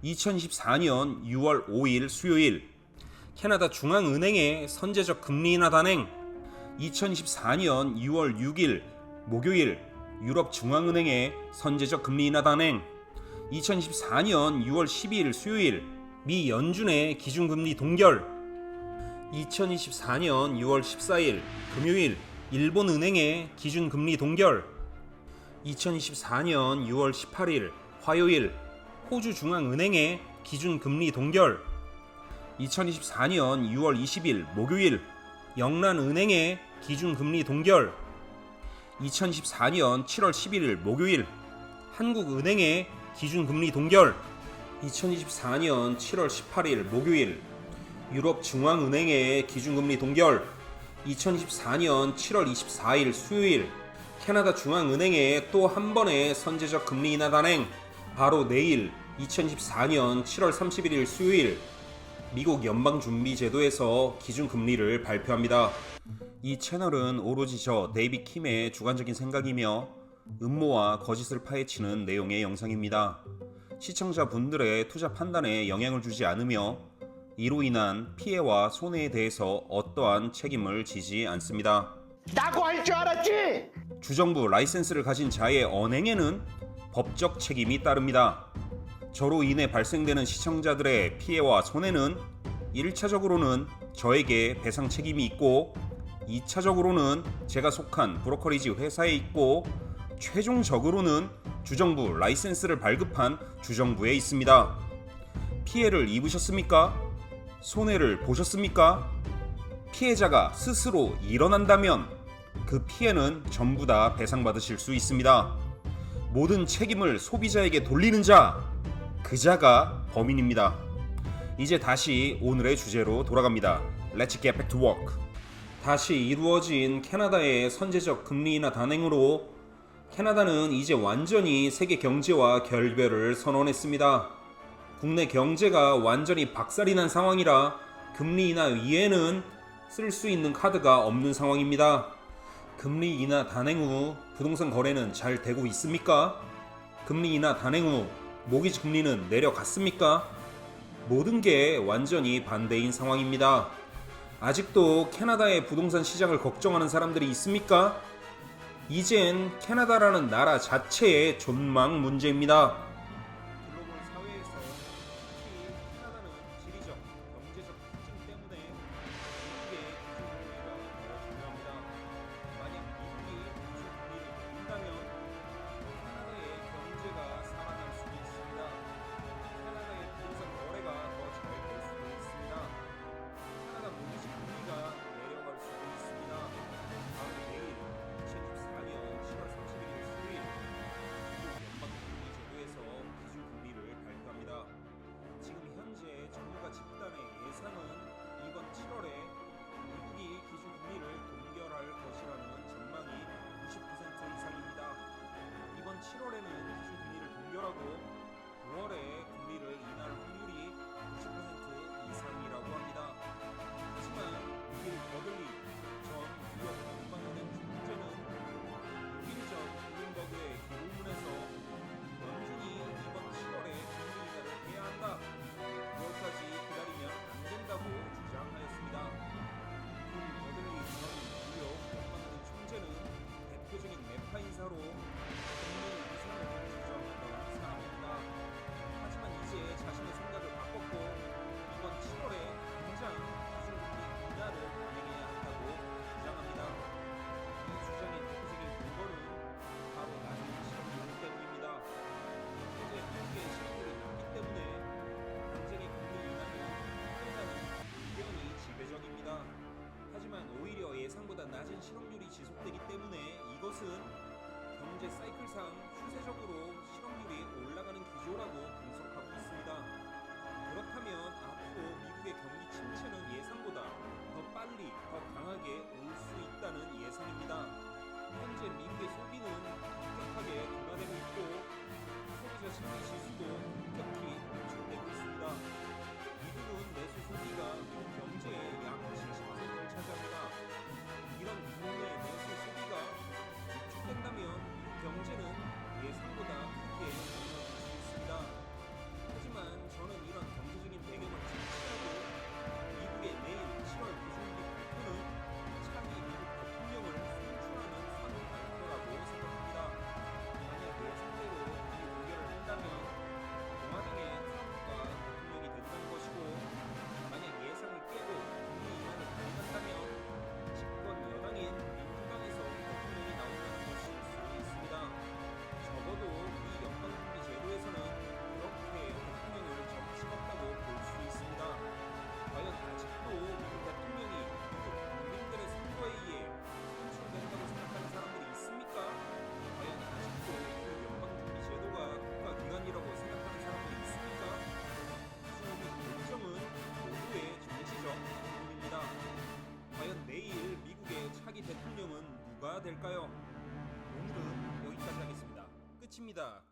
2024년 6월 5일 수요일 캐나다 중앙은행의 선제적 금리 인하 단행. 2024년 6월 6일 목요일 유럽 중앙은행의 선제적 금리 인하 단행. 2024년 6월 12일 수요일 미 연준의 기준금리 동결. 2024년 6월 14일 금요일 일본은행의 기준금리 동결. 2024년 6월 18일 화요일 호주중앙은행의 기준금리 동결. 2024년 6월 20일 목요일 영란은행의 기준금리 동결. 2024년 7월 11일 목요일 한국은행의 기준금리 동결. 2024년 7월 18일 목요일 유럽중앙은행의 기준금리 동결. 2024년 7월 24일 수요일 캐나다 중앙은행의 또 한 번의 선제적 금리 인하 단행. 바로 내일 2024년 7월 31일 수요일 미국 연방준비제도에서 기준금리를 발표합니다. 이 채널은 오로지 저 데이빗 킴의 주관적인 생각이며 음모와 거짓을 파헤치는 내용의 영상입니다. 시청자분들의 투자 판단에 영향을 주지 않으며 이로 인한 피해와 손해에 대해서 어떠한 책임을 지지 않습니다. 나고 할 줄 알았지? 주정부 라이센스를 가진 자의 언행에는 법적 책임이 따릅니다. 저로 인해 발생되는 시청자들의 피해와 손해는 1차적으로는 저에게 배상 책임이 있고 2차적으로는 제가 속한 브로커리지 회사에 있고 최종적으로는 주정부 라이센스를 발급한 주정부에 있습니다. 피해를 입으셨습니까? 손해를 보셨습니까? 피해자가 스스로 일어난다면 그 피해는 전부 다 배상받으실 수 있습니다. 모든 책임을 소비자에게 돌리는 자, 그 자가 범인입니다. 이제 다시 오늘의 주제로 돌아갑니다. Let's get back to work. 다시 이루어진 캐나다의 선제적 금리 인하 단행으로 캐나다는 이제 완전히 세계 경제와 결별을 선언했습니다. 국내 경제가 완전히 박살이 난 상황이라 금리 인하 이외에는 쓸 수 있는 카드가 없는 상황입니다. 금리 인하 단행 후 부동산 거래는 잘 되고 있습니까? 금리 인하 단행 후 모기지 금리는 내려갔습니까? 모든 게 완전히 반대인 상황입니다. 아직도 캐나다의 부동산 시장을 걱정하는 사람들이 있습니까? 이젠 캐나다라는 나라 자체의 존망 문제입니다. 글로벌 사회에서 특히 캐나다는 지리적, 경제적 특징 때문에 미국의 기준금리가 더 중요합니다. 만약 미국이 기준금리를 올린다면 캐나다의 경제가 살아날 수도 있습니다. 캐나다의 부동산 거래가 더 잘 될 수도 있습니다. 캐나다 모기지 금리가 내려갈 수도 있습니다. 다음 내일 2024년 7월 31일 수요일 미국 연방준비제도에서 기준금리를 발표합니다. 지금 현재 정부가 집단의 예상은 이번 7월에 미국이 기준금리를 동결할 것이라는 전망이 90% 이상입니다. 이번 7월에는 기준금리를 동결하고 9월에 금리를 인하할 확률이 90% 이상이라고 합니다. 하지만 빌 버들리 전 뉴욕 연방은행 총재는 6일 전 블룸버그의 기고문에서 연준이 이번 7월에 금리 인하를 해야 한다. 9월까지 기다리면 안 된다고 주장하였습니다. 빌 버들리 전 뉴욕 연방은행 총재는 대표적인 매파 인사로 금리 인상을 주장했던 사람입니다. 하지만 이제 자신의 생각을 바꿨고 이번 7월에 당장 기준금리 인하를 진행해야 한다고 주장합니다. 이 주장의 대표적인 근거는 바로 낮은 실업률 때문입니다. 현재 미국의 실업률이 낮기 때문에 당장의 금리 인하는 피해자는 의견이 지배적입니다. 하지만 오히려 예상보다 낮은 실업률이 지속되기 때문에 이것은 경제 사이클상 추세적으로 실업률이 올라가는 기조라고 분석하고 있습니다. 그렇다면 앞으로 미국의 경기 침체는 예상보다 더 빨리, 더 강하게 올 수 있다는 예상입니다. 현재 미국의 소비는 급격하게 둔화되고 있고 소비자 심리 지수도 급격히 감축되고 있습니다. 미국은 내수 소비가 미국 경제의 약 70%를 차지합니다. 이런 규모의 내수 소비가 위축된다면 경제는 예상보다 크게 무너질 수 있습니다. 하지만 전 될까요? 오늘은 여기까지 하겠습니다. 끝입니다.